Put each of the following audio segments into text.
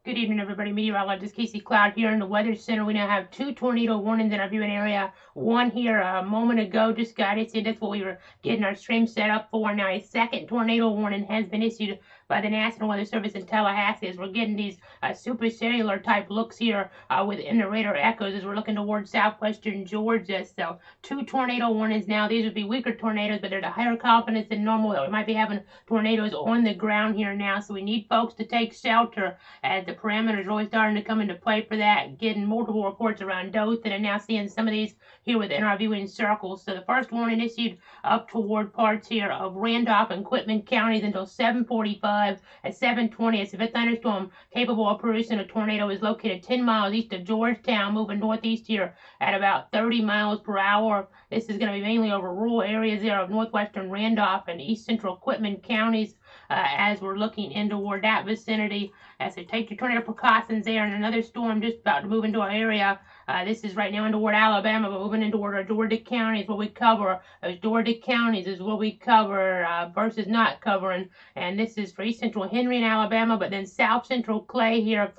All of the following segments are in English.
Good evening, everybody. Meteorologist Casey Cloud here in the Weather Center. We now have two tornado warnings in our viewing area. One here a moment ago just got issued. That's what we were getting our stream set up for. Now, a second tornado warning has been issued by the National Weather Service in Tallahassee as we're getting these supercellular type looks here within the radar echoes as we're looking towards southwestern Georgia. So, two tornado warnings now. These would be weaker tornadoes, but they're the higher confidence than normal that we might be having tornadoes on the ground here now. So, we need folks to take shelter as the parameters are really starting to come into play for that, getting multiple reports around Dothan and now seeing some of these here within our viewing circles. So the first warning issued up toward parts here of Randolph and Quitman counties until 7:45. At 7:20, a severe thunderstorm capable of producing a tornado is located 10 miles east of Georgetown, moving northeast here at about 30 miles per hour. This is going to be mainly over rural areas there of northwestern Randolph and east central Quitman counties as we're looking in toward that vicinity. As they take your tornado precautions there, and another storm just about to move into our area. This is right now in toward Alabama, but moving in toward our Georgia counties, what we cover. Those Georgia counties is what we cover versus not covering. And this is for east central Henry in Alabama, but then south central Clay here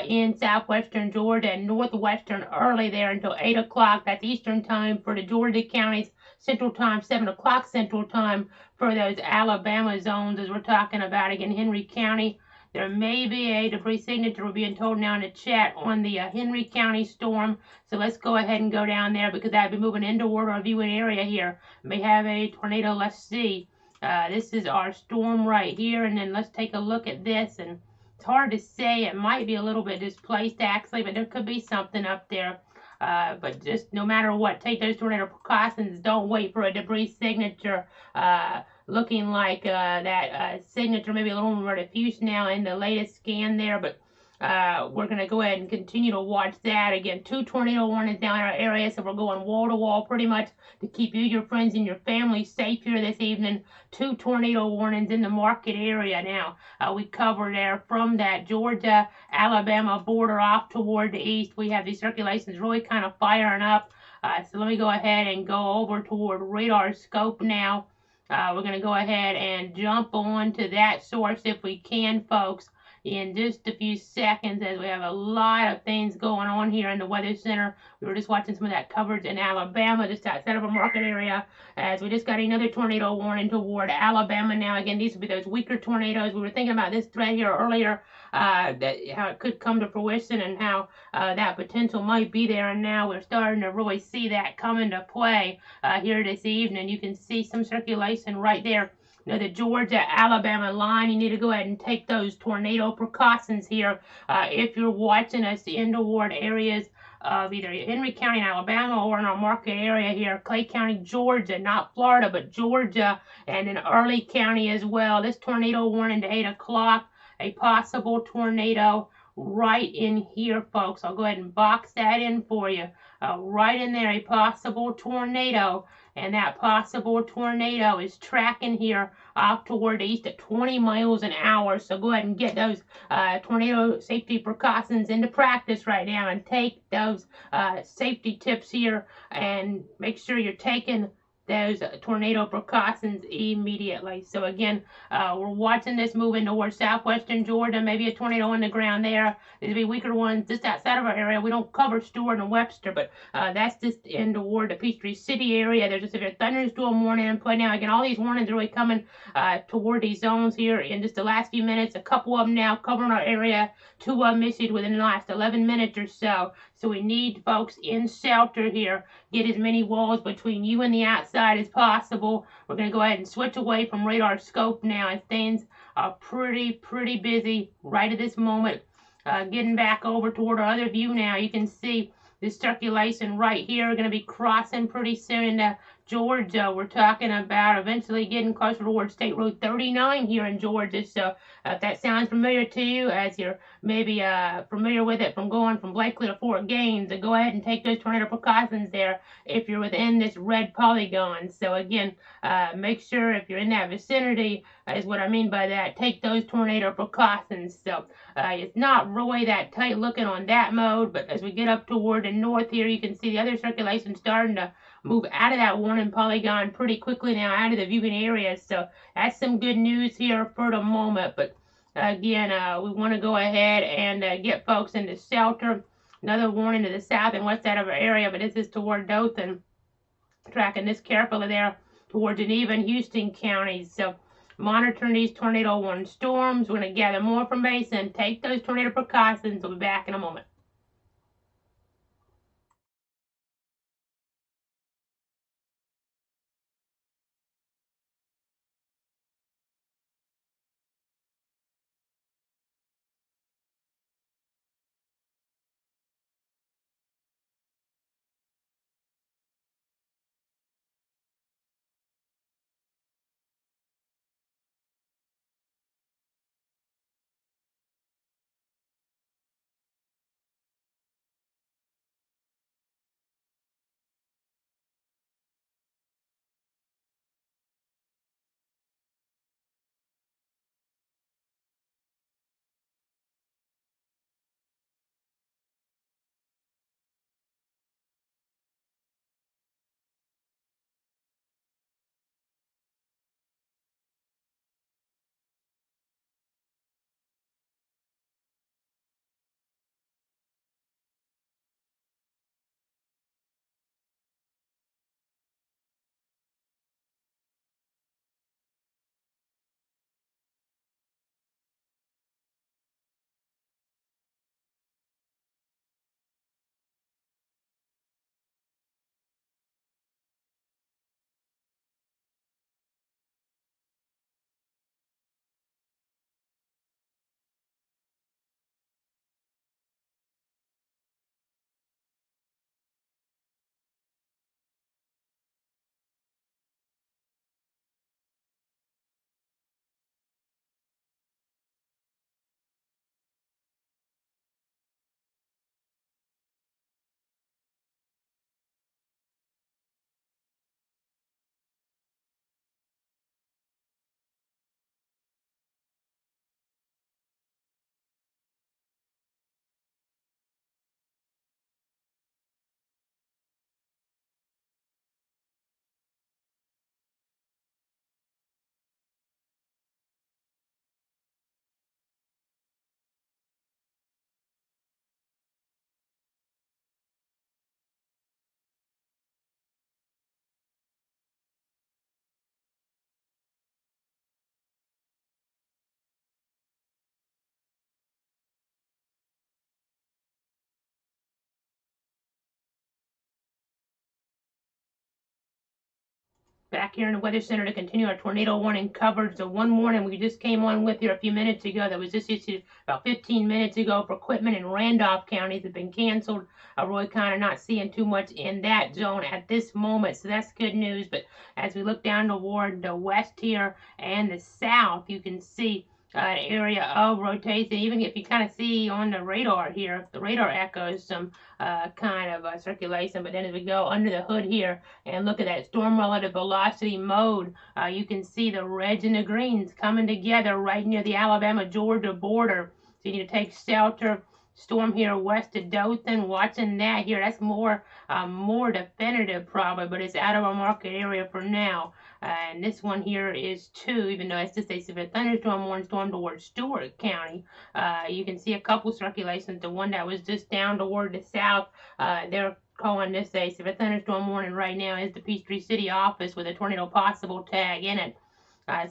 in southwestern Georgia and northwestern early there until 8 o'clock. That's Eastern time for the Georgia counties. Central time, 7 o'clock Central time for those Alabama zones as we're talking about. Again, Henry County. There may be a debris signature, we're being told now in the chat, on the Henry County storm. So let's go ahead and go down there because I've been moving into our viewing area here. May have a tornado. Let's see. This is our storm right here. And then let's take a look at this. And it's hard to say. It might be a little bit displaced actually, but there could be something up there. But just no matter what, take those tornado precautions. Don't wait for a debris signature. Looking like that signature maybe a little more diffuse now in the latest scan there, but we're going to go ahead and continue to watch that. Again, two tornado warnings now in our area, so we're going wall to wall pretty much to keep you, your friends, and your family safe here this evening. Two tornado warnings in the market area now. We cover there from that Georgia, Alabama border off toward the east. We have these circulations really kind of firing up. So let me go ahead and go over toward radar scope now. We're going to go ahead and jump on to that source if we can, folks, in just a few seconds as we have a lot of things going on here in the Weather Center. We were just watching some of that coverage in Alabama, just outside of a market area, as we just got another tornado warning toward Alabama now. Again, these would be those weaker tornadoes. We were thinking about this threat here earlier, that how it could come to fruition and how that potential might be there. And now we're starting to really see that come into play here this evening. You can see some circulation right there. You know, the Georgia-Alabama line, you need to go ahead and take those tornado precautions here if you're watching us in toward areas of either Henry County in Alabama or in our market area here, Clay County, Georgia, not Florida, but Georgia, and in Early County as well. This tornado warning to 8 o'clock, a possible tornado right in here, folks. I'll go ahead and box that in for you. Right in there, a possible tornado. And that possible tornado is tracking here off toward the east at 20 miles an hour. So go ahead and get those tornado safety precautions into practice right now and take those safety tips here and make sure you're taking those tornado precautions immediately. So again, we're watching this moving towards southwestern Georgia, maybe a tornado on the ground there. There'll be weaker ones just outside of our area. We don't cover Stewart and Webster, but that's just in toward the Peachtree City area. There's a severe thunderstorm warning in play now. Again, all these warnings are really coming toward these zones here in just the last few minutes. A couple of them now covering our area. Two of them issued within the last 11 minutes or so. So we need folks in shelter here. Get as many walls between you and the outside as possible. We're going to go ahead and switch away from radar scope now as things are pretty busy right at this moment. Getting back over toward our other view now. You can see this circulation right here going to be crossing pretty soon into Georgia. We're talking about eventually getting closer towards State Road 39 here in Georgia. So if that sounds familiar to you, as you're maybe familiar with it from going from Blakely to Fort Gaines, then go ahead and take those tornado precautions there if you're within this red polygon. So again, make sure if you're in that vicinity, is what I mean by that, take those tornado precautions. So it's not really that tight looking on that mode, but as we get up toward the north here, you can see the other circulation starting to move out of that warning polygon pretty quickly now, out of the viewing area. So that's some good news here for the moment. But Again, we want to go ahead and get folks into shelter. Another warning to the south and west side of our area, but this is toward Dothan. Tracking this carefully there toward Geneva and Houston counties. So monitoring these tornado warning storms. We're going to gather more information. Take those tornado precautions. We'll be back in a moment. Back here in the Weather Center to continue our tornado warning coverage. The one warning we just came on with here a few minutes ago that was just issued about 15 minutes ago for Quitman and Randolph counties have been canceled. Really kind of not seeing too much in that zone at this moment, so that's good news. But as we look down toward the west here and the south, you can see an area of rotation. Even if you kind of see on the radar here, the radar echoes some kind of circulation. But then as we go under the hood here and look at that storm relative velocity mode, you can see the reds and the greens coming together right near the Alabama-Georgia border. So you need to take shelter. Storm here west of Dothan, watching that here. That's more definitive probably, but it's out of our market area for now. And this one here is 2, even though it's just a severe thunderstorm warning storm towards Stewart County. You can see a couple circulations. The one that was just down toward the south, they're calling this a severe thunderstorm warning right now is the Peachtree City office with a tornado possible tag in it.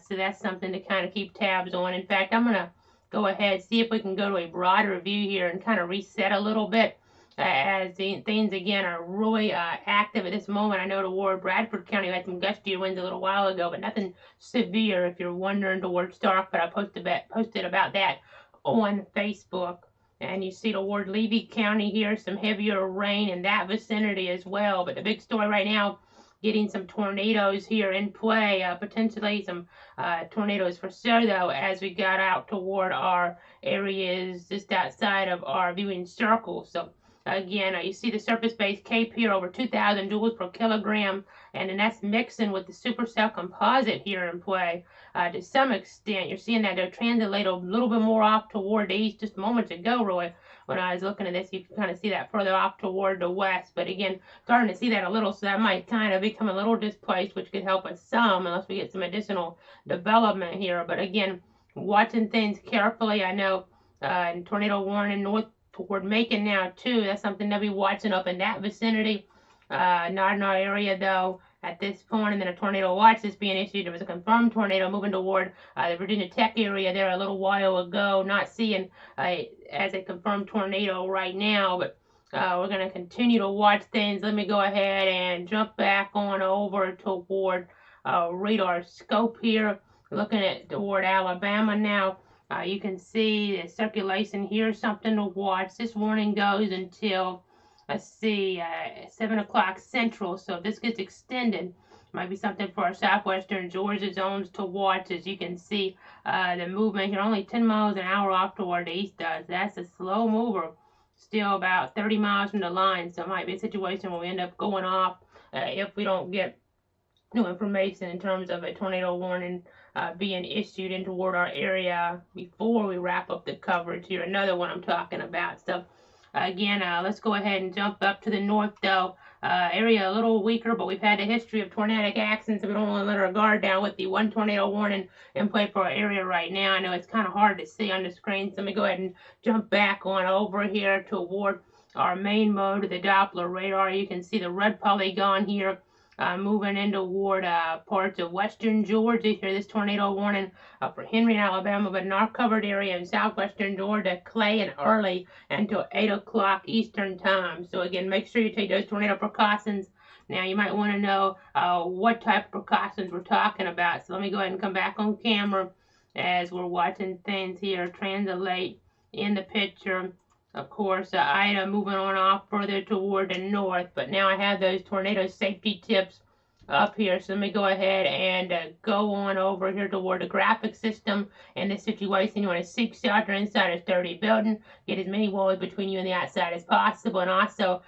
So that's something to kind of keep tabs on. In fact, I'm going to go ahead, see if we can go to a broader view here and kind of reset a little bit as things again are really active at this moment. I know toward Bradford County had some gustier winds a little while ago, but nothing severe if you're wondering towards Stark, but I posted about that on Facebook. And you see toward Levy County here, some heavier rain in that vicinity as well. But the big story right now, getting some tornadoes here in play, potentially some tornadoes for sure, though, as we got out toward our areas just outside of our viewing circle. So again, you see the surface-based CAPE here over 2,000 joules per kilogram, and then that's mixing with the supercell composite here in play. To some extent, you're seeing that they're translated a little bit more off toward the east just moments ago, Roy. When I was looking at this, you can kind of see that further off toward the west. But again, starting to see that a little, so that might kind of become a little displaced, which could help us some unless we get some additional development here. But again, watching things carefully. I know and tornado warning north toward Macon now too. That's something to be watching up in that vicinity. Not in our area though at this point. And then a tornado watch is being issued. There was a confirmed tornado moving toward the Virginia Tech area there a little while ago. Not seeing as a confirmed tornado right now, but we're going to continue to watch things. Let me go ahead and jump back on over toward radar scope here. Looking at toward Alabama now. You can see the circulation here, something to watch. This warning goes until, let's see, 7 o'clock Central. So if this gets extended, might be something for our southwestern Georgia zones to watch. As you can see, the movement here, only 10 miles an hour off toward the east does. That's a slow mover. Still about 30 miles from the line. So it might be a situation where we end up going off if we don't get new information in terms of a tornado warning being issued in toward our area before we wrap up the coverage here. Another one I'm talking about. So again, let's go ahead and jump up to the north though. Area a little weaker, but we've had a history of tornadic actions, so we don't want to let our guard down with the one tornado warning in play for our area right now. I know it's kind of hard to see on the screen, so let me go ahead and jump back on over here toward our main mode of the Doppler radar. You can see the red polygon here. Moving in toward parts of western Georgia here. This tornado warning for Henry, Alabama, but in our covered area in southwestern Georgia, Clay and Early until 8 o'clock Eastern time. So again, make sure you take those tornado precautions. Now you might want to know what type of precautions we're talking about. So let me go ahead and come back on camera as we're watching things here translate in the picture. Of course, Ida moving on off further toward the north, but now I have those tornado safety tips up here. So let me go ahead and go on over here toward the graphic system. In this situation, you want to seek shelter inside a sturdy building. Get as many walls between you and the outside as possible. And also,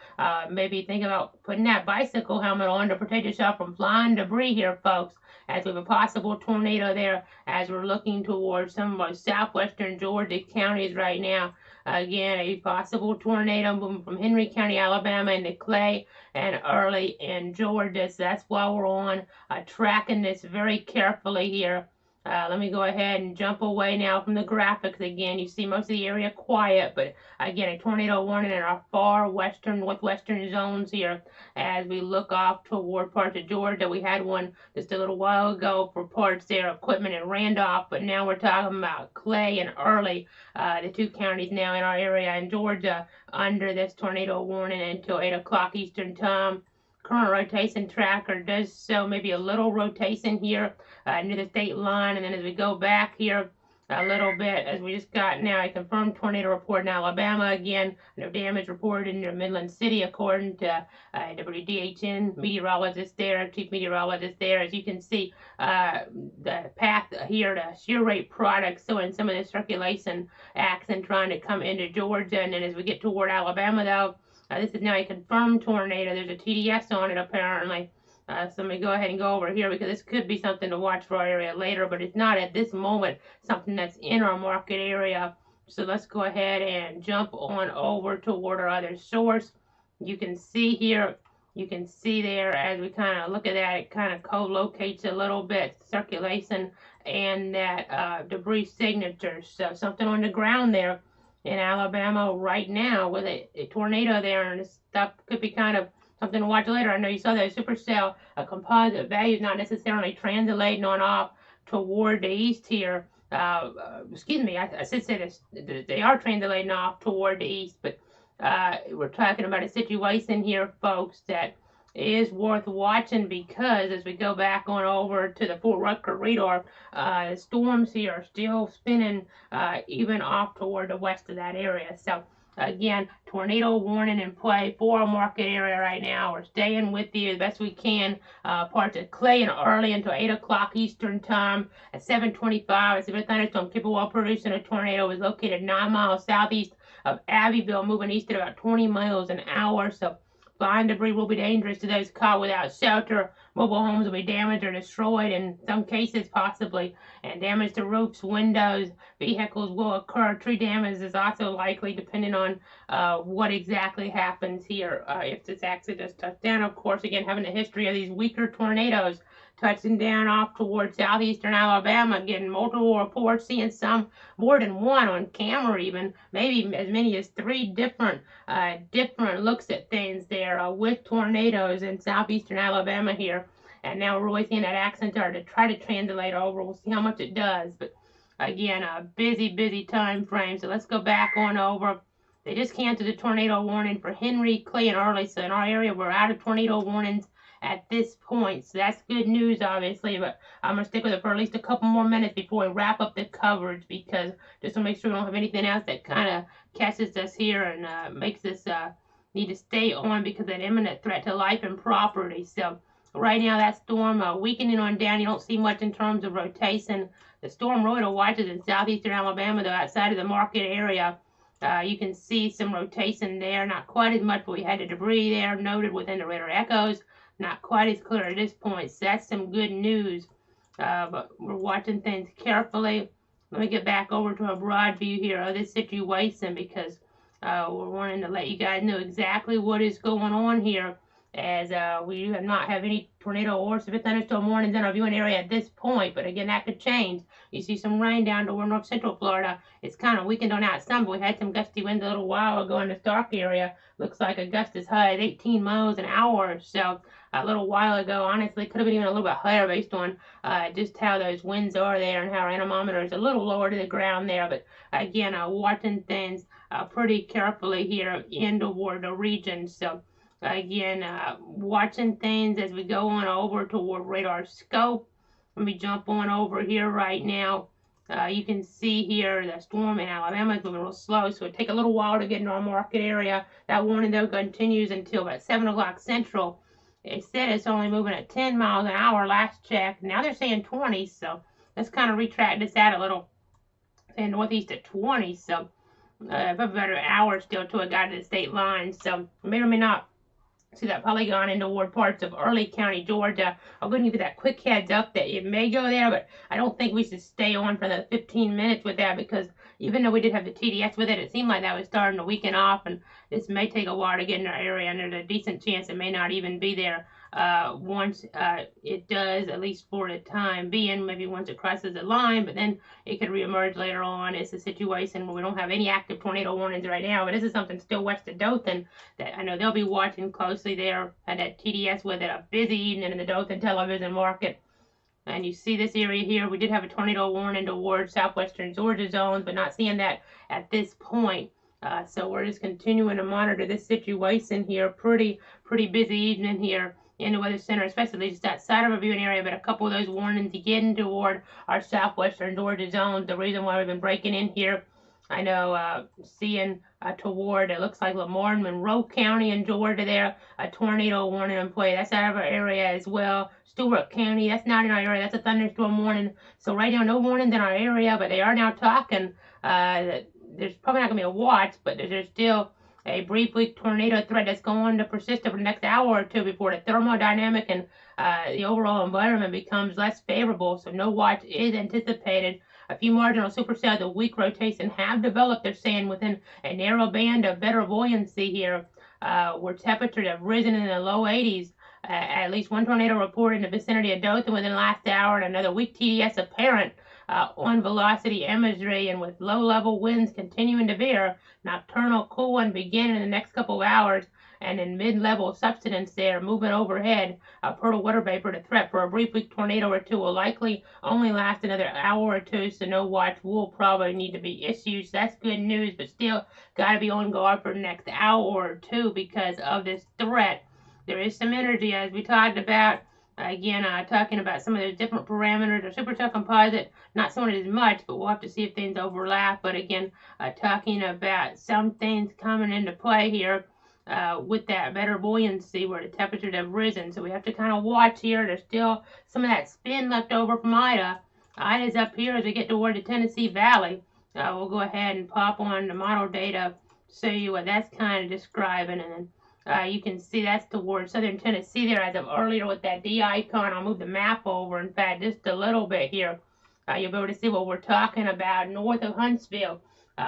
maybe think about putting that bicycle helmet on to protect yourself from flying debris here, folks, as we have a possible tornado there as we're looking towards some of our southwestern Georgia counties right now. Again, a possible tornado moving from Henry County, Alabama into Clay and Early in Georgia. So that's why we're on tracking this very carefully here. Let me go ahead and jump away now from the graphics again. You see most of the area quiet, but again, a tornado warning in our far western, northwestern zones here as we look off toward parts of Georgia. We had one just a little while ago for parts there of Quitman and Randolph, but now we're talking about Clay and Early, the two counties now in our area in Georgia under this tornado warning until 8 o'clock Eastern time. Current rotation tracker does show maybe a little rotation here near the state line, and then as we go back here a little bit, as we just got now a confirmed tornado report in Alabama. Again, no damage reported near Midland City according to WDHN meteorologist there, chief meteorologist there. As you can see, the path here to shear rate products showing some of the circulation action trying to come into Georgia, and then as we get toward Alabama though, this is now a confirmed tornado. There's a TDS on it apparently. So let me go ahead and go over here because this could be something to watch for our area later, but it's not at this moment something that's in our market area. So let's go ahead and jump on over toward our other source. You can see here, you can see there as we kind of look at that, it kind of co-locates a little bit, circulation and that debris signature. So something on the ground there in Alabama right now with a tornado there, and this stuff could be kind of something to watch later. I know you saw those supercell composite values not necessarily translating on off toward the east here. Excuse me, I should say this, they are translating off toward the east, but we're talking about a situation here, folks, that is worth watching because as we go back on over to the Fort Rucker radar, the storms here are still spinning even off toward the west of that area. So again, tornado warning in play for our market area right now. We're staying with you as best we can. Parts of Clay and Early until 8 o'clock Eastern time. At 7:25, a severe thunderstorm capable of producing a tornado is located 9 miles southeast of Abbeville, moving east at about 20 miles an hour. So flying debris will be dangerous to those caught without shelter. mobile homes will be damaged or destroyed in some cases possibly, and damage to roofs, windows, vehicles will occur. Tree damage is also likely depending on what exactly happens here if this actually does touch down. Of course, again, having a history of these weaker tornadoes touching down off towards southeastern Alabama, getting multiple reports, seeing some more than one on camera, even maybe as many as three different looks at things there with tornadoes in southeastern Alabama here. And now we're really seeing that accent there to try to translate over. We'll see how much it does, but again, a busy time frame. So let's go back on over. They just canceled the tornado warning for Henry, Clay, and Early. So in our area, we're out of tornado warnings at this point. So that's good news, obviously, but I'm going to stick with it for at least a couple more minutes before we wrap up the coverage, because just to make sure we don't have anything else that kind of catches us here and makes us need to stay on because of that imminent threat to life and property. So right now, that storm weakening on down. You don't see much in terms of rotation. The storm really to watch is in southeastern Alabama, though, outside of the market area. You can see some rotation there, not quite as much, but we had the debris there noted within the radar echoes. Not quite as clear at this point, so that's some good news. But we're watching things carefully. Let me get back over to a broad view here of this situation, because we're wanting to let you guys know exactly what is going on here, as we do not have any tornado or severe thunderstorm warnings in our viewing area at this point. But again, that could change. You see some rain down toward north central Florida. It's kind of weakened on out some, but we had some gusty winds a little while ago in the Stark area. Looks like a gust as high as 18 miles an hour or so a little while ago. Honestly, could have been even a little bit higher based on just how those winds are there and how our anemometer is a little lower to the ground there. But again, watching things pretty carefully here in toward the region. So again, watching things as we go on over toward radar scope. Let me jump on over here right now. You can see here the storm in Alabama is moving real slow, so it'll take a little while to get in our market area. That warning, though, continues until about 7 o'clock Central. It said it's only moving at 10 miles an hour last check. Now they're saying 20, so let's kind of retract this out a little. Saying northeast at 20, so about an hour still till it got to the state line. So may or may not see that polygon in toward parts of Early County, Georgia. I'm going to give you that quick heads up that it may go there, but I don't think we should stay on for the 15 minutes with that, because even though we did have the TDS with it, it seemed like that was starting to weaken off, and this may take a while to get in our area, and there's a decent chance it may not even be there once it does, at least for the time being. Maybe once it crosses the line, but then it could reemerge later on. It's a situation where we don't have any active tornado warnings right now, but this is something still west of Dothan that I know they'll be watching closely there. Had that TDS with it, a busy evening in the Dothan television market. And you see this area here, we did have a tornado warning towards southwestern Georgia zones, but not seeing that at this point. So we're just continuing to monitor this situation here. Pretty busy evening here in the Weather Center, especially just outside of our viewing area, but a couple of those warnings getting toward our southwestern Georgia zones. The reason why we've been breaking in here, I know, seeing toward, it looks like Lamar and Monroe County in Georgia there, a tornado warning in play. That's out of our area as well. Stewart County, that's not in our area. That's a thunderstorm warning. So right now, no warnings in our area, but they are now talking that there's probably not going to be a watch, but there's still a brief weak tornado threat that's going to persist over the next hour or two before the thermodynamic and the overall environment becomes less favorable. So no watch is anticipated. A few marginal supercells of weak rotation have developed, they're saying, within a narrow band of better buoyancy here, where temperatures have risen in the low 80s. At least one tornado reported in the vicinity of Dothan within the last hour, and another weak TDS apparent on velocity imagery, and with low-level winds continuing to veer. Nocturnal cooling beginning in the next couple of hours, and in mid-level subsidence there, moving overhead, per the water vapor. The threat for a brief weak tornado or two will likely only last another hour or two, so no watch will probably need to be issued. So that's good news, but still got to be on guard for the next hour or two because of this threat. There is some energy, as we talked about. Again, talking about some of those different parameters. Our supercell composite, not so as much, but we'll have to see if things overlap. But again, talking about some things coming into play here with that better buoyancy where the temperatures have risen. So we have to kind of watch here. There's still some of that spin left over from Ida. Ida's up here as we get toward the Tennessee Valley. We'll go ahead and pop on the model data to show you what that's kind of describing. And then You can see that's towards southern Tennessee there as of earlier with that D icon. I'll move the map over, in fact, just a little bit here. You'll be able to see what we're talking about north of Huntsville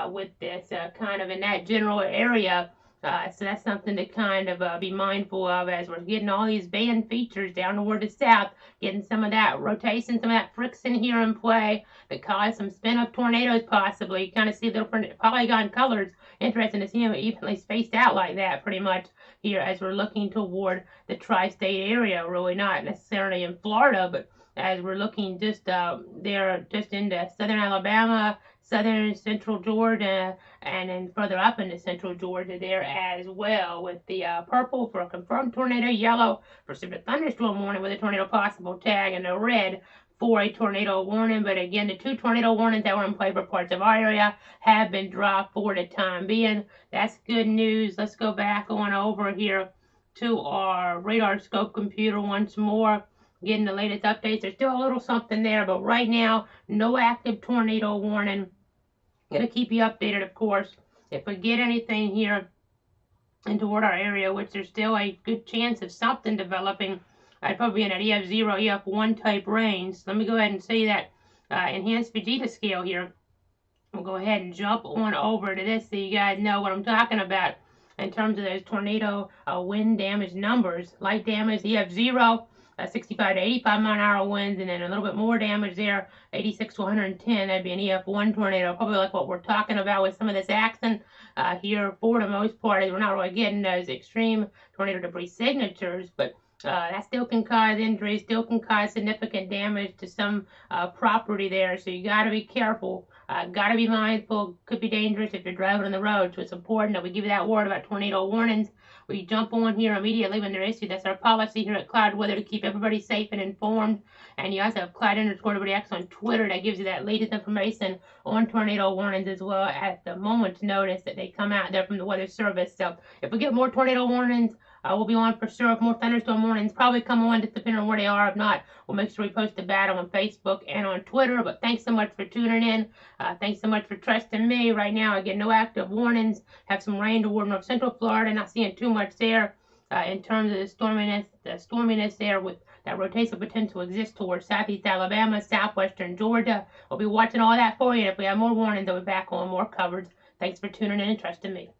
with this kind of in that general area. So that's something to kind of be mindful of as we're getting all these band features down toward the south, getting some of that rotation, some of that friction here in play that cause some spin-up tornadoes possibly. You kind of see the different polygon colors. Interesting to see them evenly spaced out like that pretty much here as we're looking toward the tri-state area, really not necessarily in Florida, but as we're looking just there, just into southern Alabama, southern central Georgia, and then further up into central Georgia there as well, with the purple for a confirmed tornado, yellow for severe thunderstorm warning with a tornado possible tag, and the red for a tornado warning. But again, the 2 tornado warnings that were in play for parts of our area have been dropped for the time being. That's good news. Let's go back on over here to our radar scope computer once more, getting the latest updates. There's still a little something there, but right now, no active tornado warning. Gonna keep you updated, of course. If we get anything here and toward our area, which there's still a good chance of something developing, I'd probably be in an EF0, EF1 type range. Let me go ahead and say that enhanced Vegeta scale here. We'll go ahead and jump on over to this so you guys know what I'm talking about in terms of those tornado wind damage numbers. Light damage, EF0, 65 to 85 mile-an-hour winds, and then a little bit more damage there, 86 to 110. That'd be an EF1 tornado, probably like what we're talking about with some of this action here for the most part. We're not really getting those extreme tornado debris signatures, but that still can cause injuries, still can cause significant damage to some property there. So you got to be careful. Got to be mindful. Could be dangerous if you're driving on the road. So it's important that we give you that word about tornado warnings. We jump on here immediately when they're issued. That's our policy here at Cloud Weather to keep everybody safe and informed. And you also have Cloud_WX on Twitter that gives you that latest information on tornado warnings as well at the moment's notice that they come out there from the Weather Service. So if we get more tornado warnings, we'll be on for sure. If more thunderstorm warnings probably come on, just depending on where they are. If not, we'll make sure we post about them on Facebook and on Twitter. But thanks so much for tuning in. Thanks so much for trusting me. Right now, I get no active warnings. Have some rain toward north central Florida. Not seeing too much there in terms of the storminess there with that rotational potential exists towards southeast Alabama, southwestern Georgia. We'll be watching all that for you. And if we have more warnings, I'll be back on more coverage. Thanks for tuning in and trusting me.